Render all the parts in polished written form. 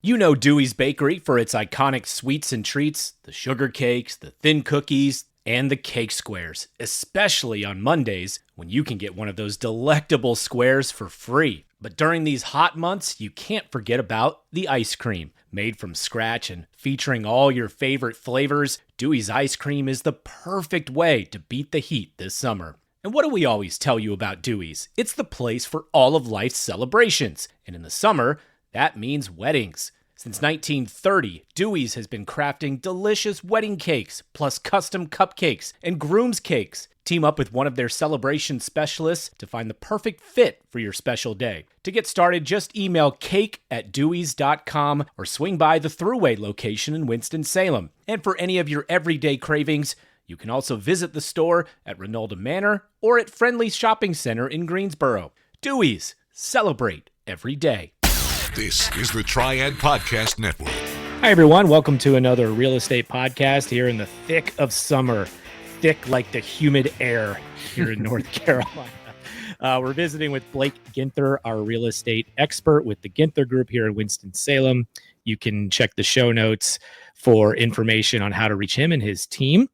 You know Dewey's Bakery for its iconic sweets and treats, the sugar cakes, the thin cookies, and the cake squares, especially on Mondays when you can get one of those delectable squares for free. But during these hot months, you can't forget about the ice cream. Made from scratch and featuring all your favorite flavors, Dewey's ice cream is the perfect way to beat the heat this summer. And what do we always tell you about Dewey's? It's the place for all of life's celebrations. And in the summer, that means weddings. Since 1930, Dewey's has been crafting delicious wedding cakes, plus custom cupcakes and groom's cakes. Team up with one of their celebration specialists to find the perfect fit for your special day. To get started, just email cake@deweys.com or swing by the Thruway location in Winston-Salem. And for any of your everyday cravings, you can also visit the store at Rinalda Manor or at Friendly Shopping Center in Greensboro. Dewey's, celebrate every day. This is the Triad Podcast Network. Hi, everyone. Welcome to another real estate podcast here in the thick of summer, thick like the humid air here in North Carolina. We're visiting with Blake Ginther, our real estate expert with the Ginther Group here in Winston-Salem. You can check the show notes for information on how to reach him and his team.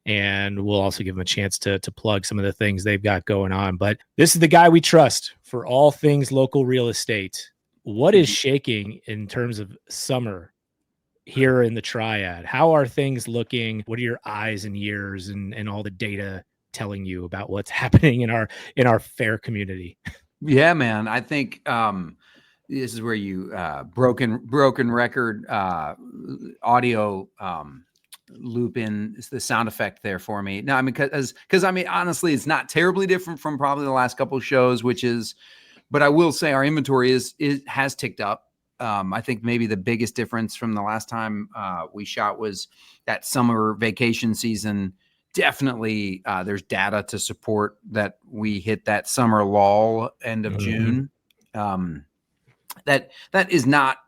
And we'll also give him a chance to plug some of the things they've got going on. But this is the guy we trust for all things local real estate. What is shaking in terms of summer here in the Triad? How are things looking? What are your eyes and ears and all the data telling you about what's happening in our fair community? Yeah, man. I think this is where you broken record audio loop in the sound effect there for me. No, I mean, because I mean, honestly, it's not terribly different from probably the last couple of shows, but I will say our inventory has ticked up. I think maybe the biggest difference from the last time we shot was that summer vacation season. Definitely, there's data to support that we hit that summer lull end of June. That's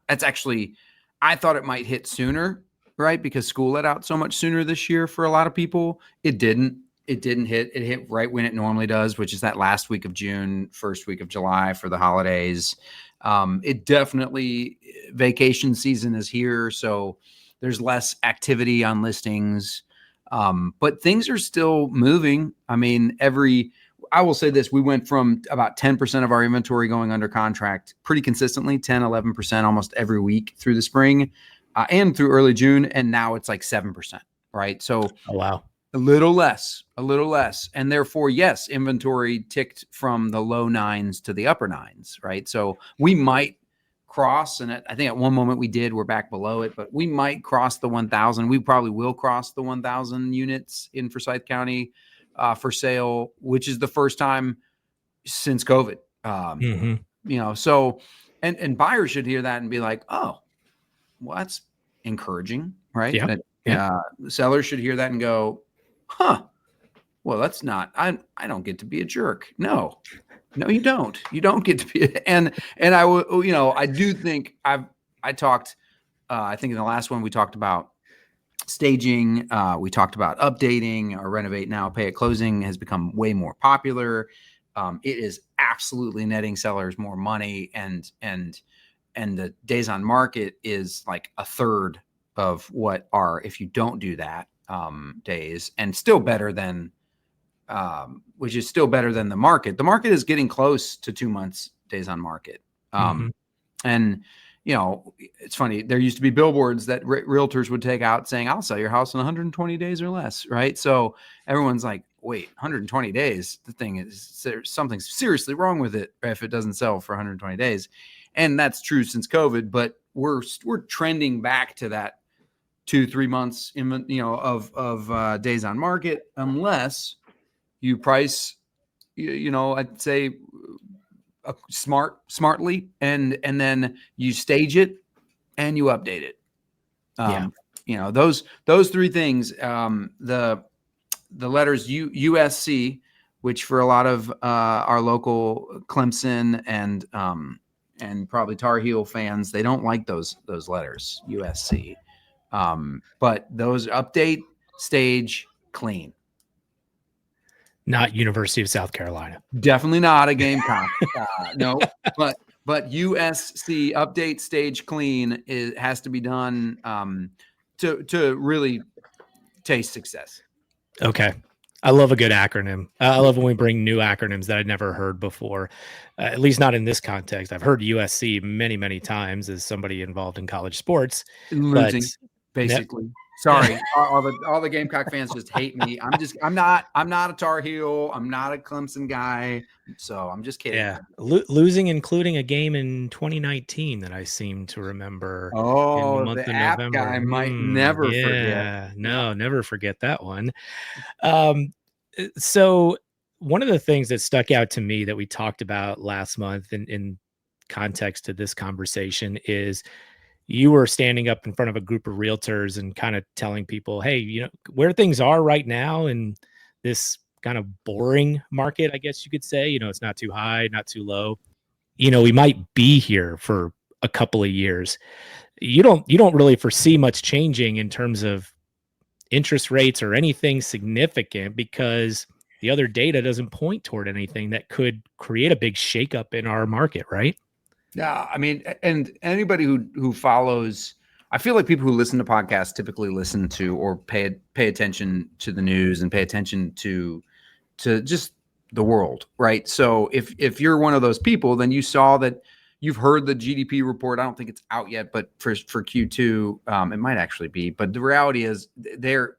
actually, I thought it might hit sooner, right? Because school let out so much sooner this year for a lot of people. It didn't hit. It hit right when it normally does, which is that last week of June, first week of July for the holidays. It definitely, vacation season is here, so there's less activity on listings. But things are still moving. I mean, I will say this, we went from about 10% of our inventory going under contract pretty consistently, 10, 11% almost every week through the spring and through early June. And now it's like 7%, right? So, oh, wow. A little less. And therefore, yes, inventory ticked from the low 9s to the upper 9s, right? So we might cross, and I think at one moment we're back below it, but we might cross the 1,000. We probably will cross the 1,000 units in Forsyth County for sale, which is the first time since COVID. So, and buyers should hear that and be like, oh, well, that's encouraging, right? Yeah. Sellers should hear that and go, huh, well, that's not, I don't get to be a jerk. No, you don't. You don't get to be. And I will, I do think I talked, I think in the last one we talked about staging. We talked about updating or renovate now, pay at closing has become way more popular. It is absolutely netting sellers more money, and the days on market is like a third of what are, if you don't do that, days, and still better than, which is still better than the market. The market is getting close to 2 months days on market. And, it's funny. There used to be billboards that realtors would take out saying, I'll sell your house in 120 days or less. Right. So everyone's like, wait, 120 days, the thing is, there's something seriously wrong with it if it doesn't sell for 120 days. And that's true since COVID, but we're trending back to that 2-3 months of days on market, unless you price, I'd say smartly, and then you stage it and you update it. Those three things, the letters USC, which for a lot of our local Clemson and probably Tar Heel fans, they don't like those letters, USC. But those update, stage, clean. Not University of South Carolina. Definitely not a Gamecock. No, But USC update stage clean has to be done to really taste success. Okay. I love a good acronym. I love when we bring new acronyms that I'd never heard before, at least not in this context. I've heard USC many, many times as somebody involved in college sports, Losing, but basically. Sorry, all the Gamecock fans just hate me. I'm not a Tar Heel. I'm not a Clemson guy. So I'm just kidding. yeah, losing, including a game in 2019 that I seem to remember in the Oh, month the of app November. guy might never forget. Yeah, no, never forget that one. Um, so one of the things that stuck out to me that we talked about last month in context to this conversation is you were standing up in front of a group of realtors and kind of telling people, hey, where things are right now in this kind of boring market, I guess you could say, it's not too high, not too low. We might be here for a couple of years. You don't really foresee much changing in terms of interest rates or anything significant because the other data doesn't point toward anything that could create a big shakeup in our market, right? Yeah, I mean, and anybody who follows, I feel like people who listen to podcasts typically listen to or pay attention to the news and pay attention to just the world, right? So if you're one of those people, then you saw that you've heard the GDP report. I don't think it's out yet, but for Q2, it might actually be. But the reality is, they're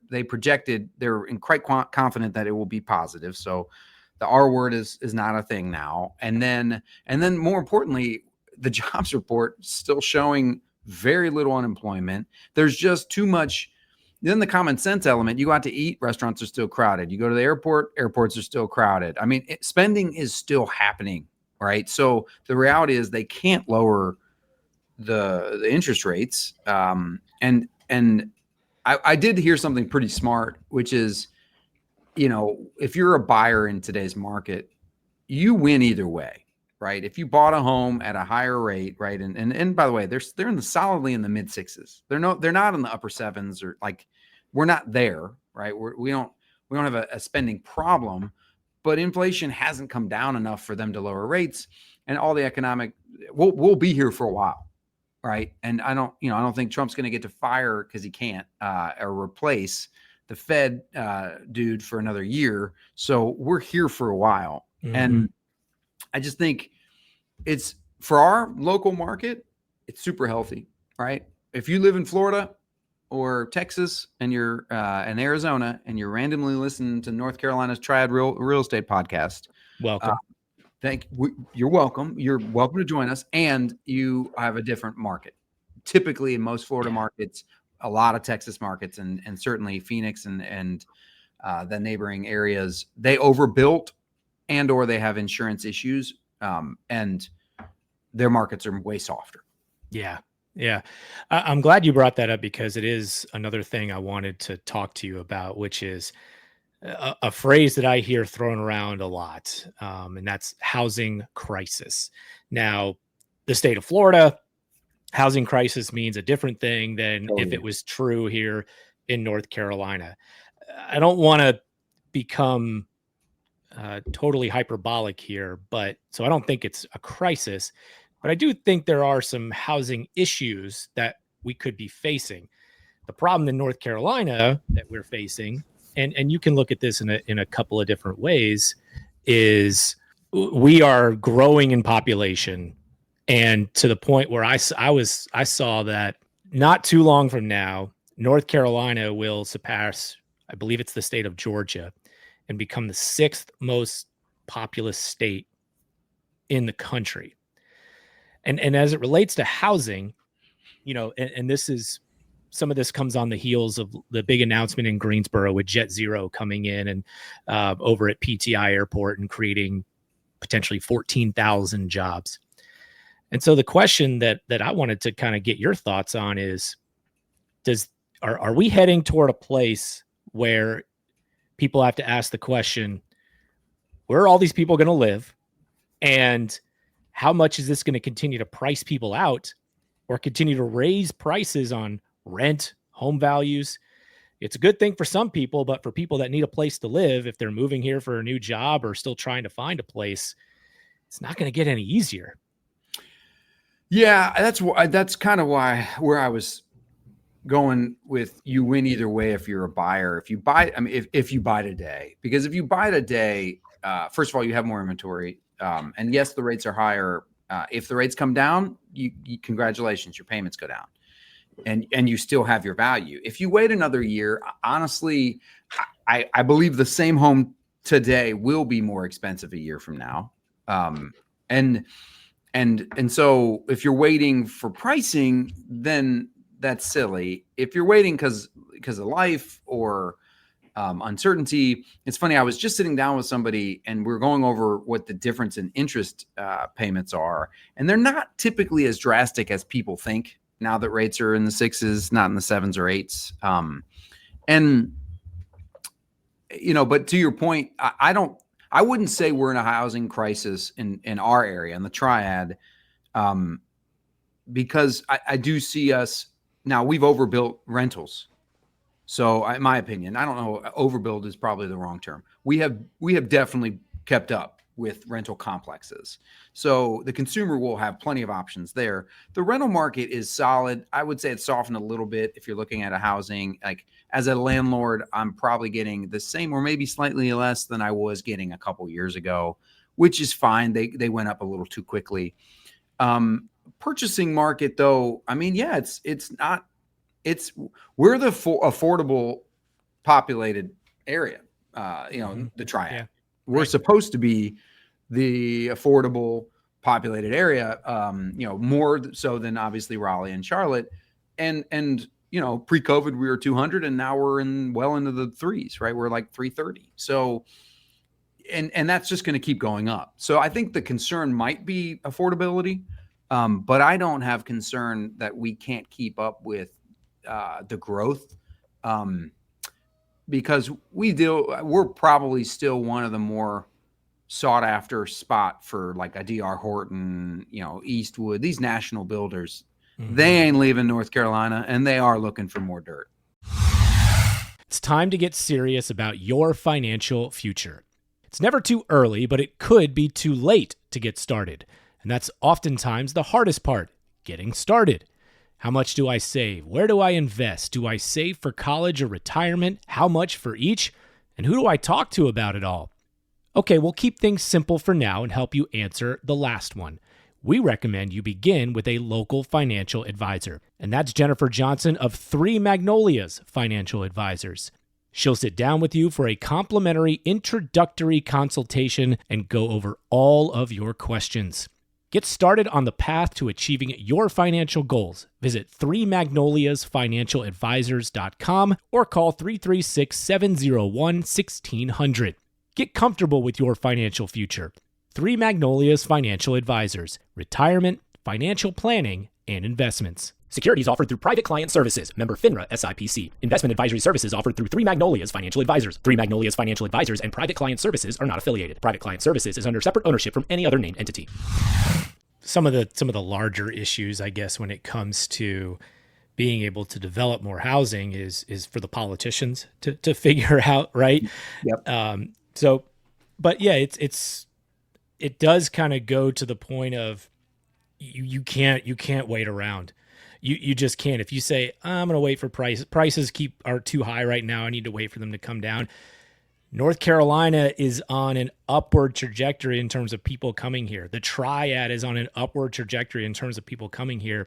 quite confident that it will be positive. So the R word is not a thing now. And then more importantly, the jobs report still showing very little unemployment. There's just too much. Then the common sense element, you go out to eat, restaurants are still crowded. You go to the airport, airports are still crowded. I mean, spending is still happening, right? So the reality is they can't lower the interest rates. And I did hear something pretty smart, which is, if you're a buyer in today's market, you win either way, right? If you bought a home at a higher rate, right? And by the way, they're solidly in the mid sixes. They're not in the upper sevens, or like, we're not there, right? We don't have a spending problem, but inflation hasn't come down enough for them to lower rates, and all the economic, we'll be here for a while, right? And I don't think Trump's going to get to fire because he can't or replace the Fed dude for another year. So we're here for a while. Mm-hmm. And I just think it's, for our local market, it's super healthy, right? If you live in Florida or Texas and you're in Arizona and you're randomly listening to North Carolina's Triad Real Estate Podcast, welcome. You're welcome. You're welcome to join us, and you have a different market. Typically, in most Florida markets, a lot of Texas markets, and certainly Phoenix and the neighboring areas, they overbuilt and or they have insurance issues, and their markets are way softer. Yeah. I'm glad you brought that up because it is another thing I wanted to talk to you about, which is a phrase that I hear thrown around a lot, and that's housing crisis. Now, the state of Florida, housing crisis means a different thing than if it was true here in North Carolina. I don't want to become totally hyperbolic here, but so I don't think it's a crisis, but I do think there are some housing issues that we could be facing. The problem in North Carolina that we're facing, and you can look at this in a couple of different ways, is we are growing in population, and to the point where I saw that not too long from now, North Carolina will surpass, I believe it's the state of Georgia, and become the 6th most populous state in the country. And as it relates to housing, and this is, some of this comes on the heels of the big announcement in Greensboro with JetZero coming in and over at PTI Airport and creating potentially 14,000 jobs. And so the question that I wanted to kind of get your thoughts on is, are we heading toward a place where people have to ask the question, where are all these people going to live? And how much is this going to continue to price people out or continue to raise prices on rent, home values? It's a good thing for some people, but for people that need a place to live, if they're moving here for a new job or still trying to find a place, it's not going to get any easier. Yeah, that's kind of where I was going with. You win either way if you're a buyer. If you buy, I mean, if you buy today, because if you buy today, first of all, you have more inventory, and yes, the rates are higher. If the rates come down, you congratulations, your payments go down, and you still have your value. If you wait another year, honestly, I believe the same home today will be more expensive a year from now, and so if you're waiting for pricing, then that's silly. If you're waiting because of life or uncertainty, it's funny. I was just sitting down with somebody and we're going over what the difference in interest payments are, and they're not typically as drastic as people think. Now that rates are in the sixes, not in the sevens or eights, and but to your point, I wouldn't say we're in a housing crisis in our area, in the Triad, because I do see us now. We've overbuilt rentals. So in my opinion, I don't know, overbuild is probably the wrong term. We have definitely kept up with rental complexes. So the consumer will have plenty of options there. The rental market is solid. I would say it's softened a little bit if you're looking at a housing. Like as a landlord, I'm probably getting the same or maybe slightly less than I was getting a couple years ago, which is fine. They went up a little too quickly. Purchasing market though, I mean, yeah, we're the affordable populated area, the Triad. Yeah. We're supposed to be the affordable populated area, more so than obviously Raleigh and Charlotte. And pre-COVID we were 200 and now we're well into the threes, right? We're like 330. So, and that's just going to keep going up. So I think the concern might be affordability, but I don't have concern that we can't keep up with the growth, because we're probably still one of the more sought after spot for like a DR Horton, Eastwood, these national builders. Mm-hmm. They ain't leaving North Carolina and they are looking for more dirt. It's time to get serious about your financial future. It's never too early, but it could be too late to get started. And that's oftentimes the hardest part, getting started. How much do I save? Where do I invest? Do I save for college or retirement? How much for each? And who do I talk to about it all? Okay, we'll keep things simple for now and help you answer the last one. We recommend you begin with a local financial advisor, and that's Jennifer Johnson of Three Magnolias Financial Advisors. She'll sit down with you for a complimentary introductory consultation and go over all of your questions. Get started on the path to achieving your financial goals. Visit 3magnoliasfinancialadvisors.com or call 336-701-1600. Get comfortable with your financial future. Three Magnolias Financial Advisors. Retirement, financial planning, and investments. Securities offered through Private Client Services. Member FINRA SIPC. Investment advisory services offered through Three Magnolias Financial Advisors. Three Magnolias Financial Advisors and Private Client Services are not affiliated. Private Client Services is under separate ownership from any other named entity. Some of the larger issues, I guess, when it comes to being able to develop more housing is for the politicians to figure out, right? Yep. But yeah, it does kind of go to the point of you can't wait around. You just can't. If you say, I'm going to wait for prices are too high right now, I need to wait for them to come down. North Carolina is on an upward trajectory in terms of people coming here. The Triad is on an upward trajectory in terms of people coming here.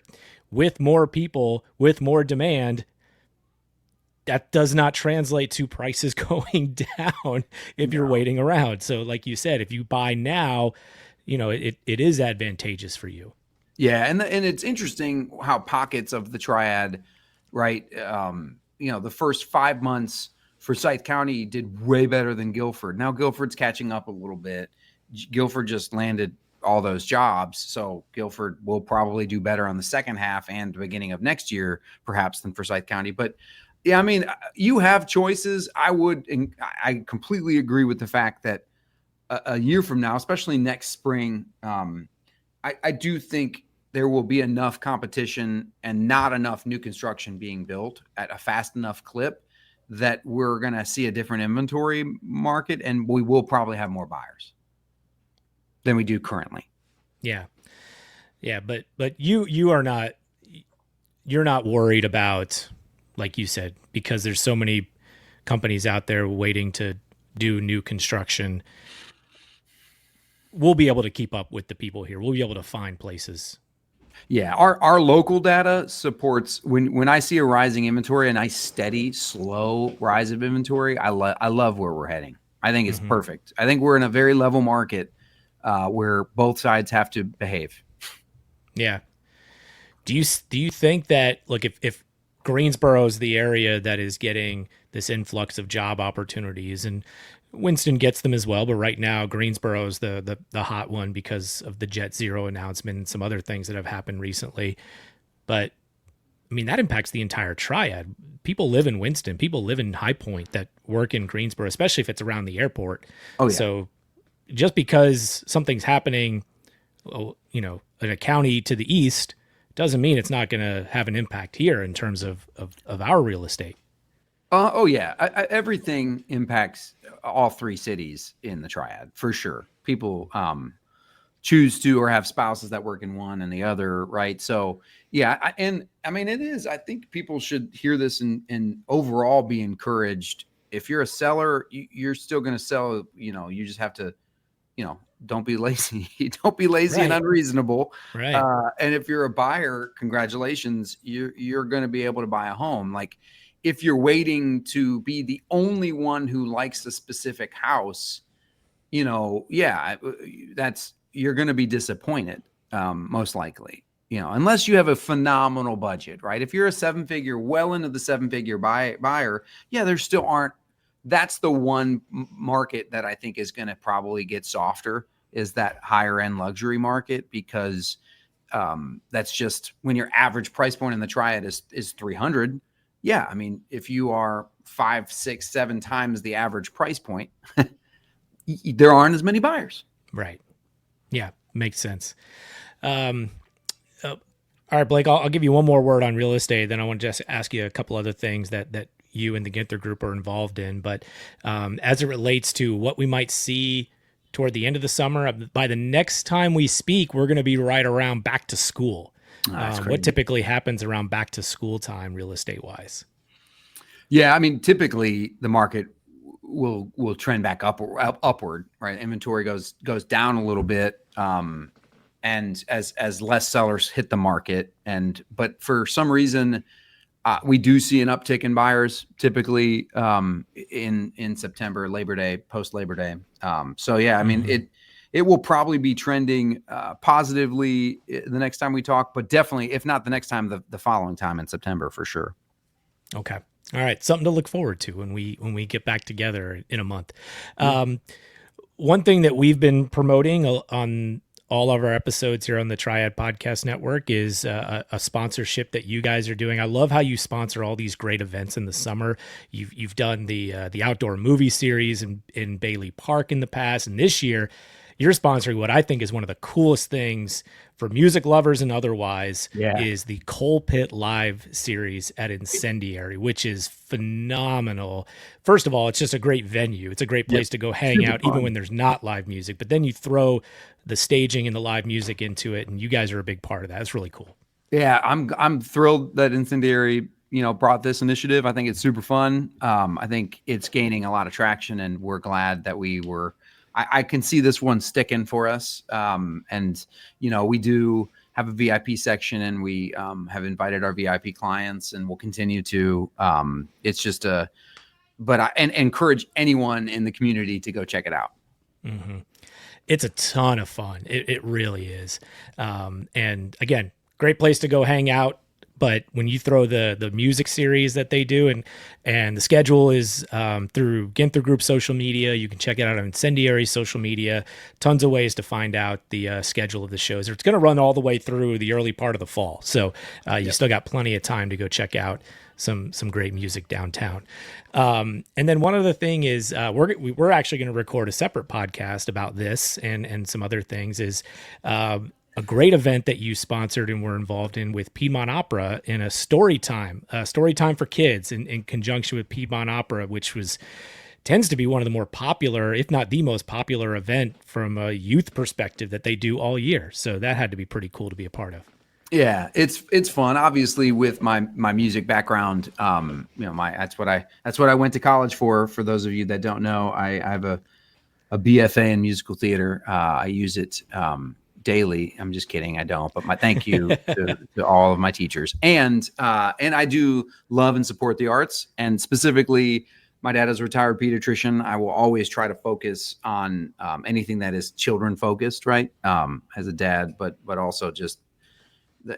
With more people, with more demand, that does not translate to prices going down if you're waiting around. So like you said, if you buy now, it is advantageous for you. Yeah. And it's interesting how pockets of the Triad, right? The first 5 months Forsyth County did way better than Guilford. Now Guilford's catching up a little bit. Guilford just landed all those jobs. So Guilford will probably do better on the second half and the beginning of next year, perhaps, than Forsyth County. But yeah, I mean, you have choices. I completely agree with the fact that a year from now, especially next spring, I do think there will be enough competition and not enough new construction being built at a fast enough clip that we're going to see a different inventory market, and we will probably have more buyers than we do currently. Yeah. Yeah, but you are not, you're not worried about, like you said, because there's so many companies out there waiting to do new construction. We'll be able to keep up with the people here. We'll be able to find places. Yeah, our local data supports when I see a rising inventory, a nice steady, slow rise of inventory. I love where we're heading. I think it's perfect. I think we're in a very level market where both sides have to behave. Yeah. Do you think that, look, if Greensboro is the area that is getting this influx of job opportunities, and Winston gets them as well, but right now Greensboro is the hot one because of the JetZero announcement and some other things that have happened recently. But I mean, that impacts the entire Triad. People live in Winston, people live in High Point that work in Greensboro, especially if it's around the airport. Oh, yeah. So just because something's happening, in a county to the east doesn't mean it's not going to have an impact here in terms of our real estate. Oh yeah, everything impacts all three cities in the Triad for sure. People choose to or have spouses that work in one and the other, right? So yeah, it is. I think people should hear this and overall be encouraged. If you're a seller, you're still going to sell. You just have to, don't be lazy. Don't be lazy and unreasonable. Right. And if you're a buyer, congratulations, you're going to be able to buy a home. Like, if you're waiting to be the only one who likes a specific house, you're going to be disappointed, most likely, unless you have a phenomenal budget, right? If you're a well into the seven-figure buyer, yeah, there still aren't. That's the one market that I think is going to probably get softer, is that higher end luxury market, because that's just when your average price point in the Triad is 300. Yeah, I mean, if you are 5, 6, 7 times the average price point, there aren't as many buyers. Right. Yeah, makes sense. All right, Blake, I'll give you one more word on real estate. Then I want to just ask you a couple other things that you and the Ginther Group are involved in. But as it relates to what we might see toward the end of the summer, by the next time we speak, we're going to be right around back to school. What typically happens around back to school time, real estate wise? Yeah, I mean, typically the market will trend back upward, right? Inventory goes down a little bit, and as less sellers hit the market, but for some reason, we do see an uptick in buyers typically in September, Labor Day, post Labor Day. So yeah, I mean it will probably be trending positively the next time we talk, but definitely, if not the next time, the following time in September for sure. Okay. All right. Something to look forward to when we get back together in a month. One thing that we've been promoting on all of our episodes here on the Triad Podcast Network is a sponsorship that you guys are doing. I love how you sponsor all these great events in the summer. You've done the outdoor movie series in Bailey Park in the past, and this year you're sponsoring what I think is one of the coolest things for music lovers and otherwise, is the Coal Pit Live series at Incendiary, which is phenomenal. First of all, it's just a great venue. It's a great place to go hang out, even when there's not live music. But then you throw the staging and the live music into it, and you guys are a big part of that. It's really cool. Yeah, I'm thrilled that Incendiary, brought this initiative. I think it's super fun. I think it's gaining a lot of traction, and we're glad that we were. I can see this one sticking for us. And we do have a VIP section, and we have invited our VIP clients, and we'll continue to. It's just but I encourage anyone in the community to go check it out. Mm-hmm. It's a ton of fun. It really is. And again, great place to go hang out. But when you throw the music series that they do, and the schedule is through Ginther Group social media, you can check it out on Incendiary social media. Tons of ways to find out the schedule of the shows. It's going to run all the way through the early part of the fall, so you still got plenty of time to go check out some great music downtown. And then one other thing is we're actually going to record a separate podcast about this and some other things. Is a great event that you sponsored and were involved in with Piedmont Opera in a story time for kids in conjunction with Piedmont Opera, which was tends to be one of the more popular, if not the most popular event from a youth perspective that they do all year. So that had to be pretty cool to be a part of. Yeah, it's fun. Obviously, with my music background, that's what I went to college for. For those of you that don't know, I have a BFA in musical theater. I use it daily. I'm just kidding. I don't. But my thank you to all of my teachers. And I do love and support the arts. And specifically, my dad is a retired pediatrician. I will always try to focus on anything that is children focused, right? As a dad, but also just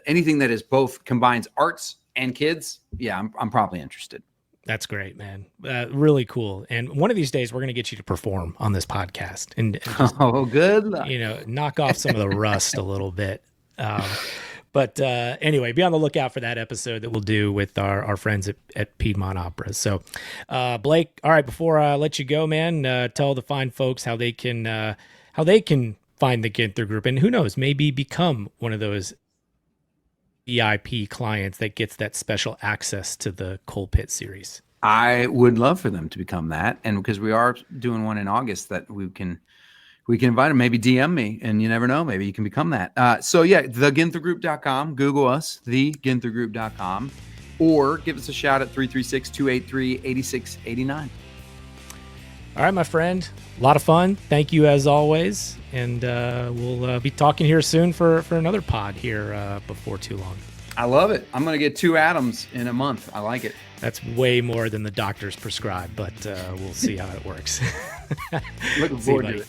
anything that is both combines arts and kids. Yeah, I'm probably interested. That's great, man. Really cool. And one of these days we're going to get you to perform on this podcast and just, good luck. Knock off some of the rust a little bit. But anyway, be on the lookout for that episode that we'll do with our friends at Piedmont Opera. So, Blake, all right, before I let you go, man, tell the fine folks how they can find the Ginther Group, and who knows, maybe become one of those VIP clients that gets that special access to the Coal Pit series. I would love for them to become that, and because we are doing one in August that we can invite them. Maybe DM me, and you never know, maybe you can become that. So yeah, theginthergroup.com. Google us, theginthergroup.com, or give us a shout at 336-283-8689. All right, my friend. A lot of fun. Thank you as always. And we'll be talking here soon for another pod here before too long. I love it. I'm going to get 2 Adams in a month. I like it. That's way more than the doctors prescribe, but we'll see how it works. Looking forward to it.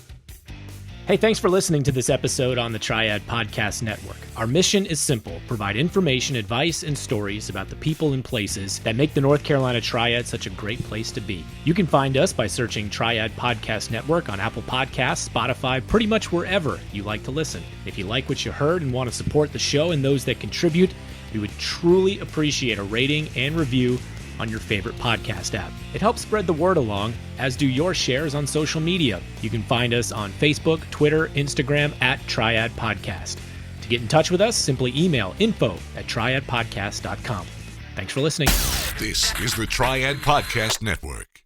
Hey, thanks for listening to this episode on the Triad Podcast Network. Our mission is simple: provide information, advice, and stories about the people and places that make the North Carolina Triad such a great place to be. You can find us by searching Triad Podcast Network on Apple Podcasts, Spotify, pretty much wherever you like to listen. If you like what you heard and want to support the show and those that contribute, we would truly appreciate a rating and review on your favorite podcast app. It helps spread the word along, as do your shares on social media. You can find us on Facebook, Twitter, Instagram at Triad Podcast. To get in touch with us, simply email info@triadpodcast.com. Thanks for listening. This is the Triad Podcast Network.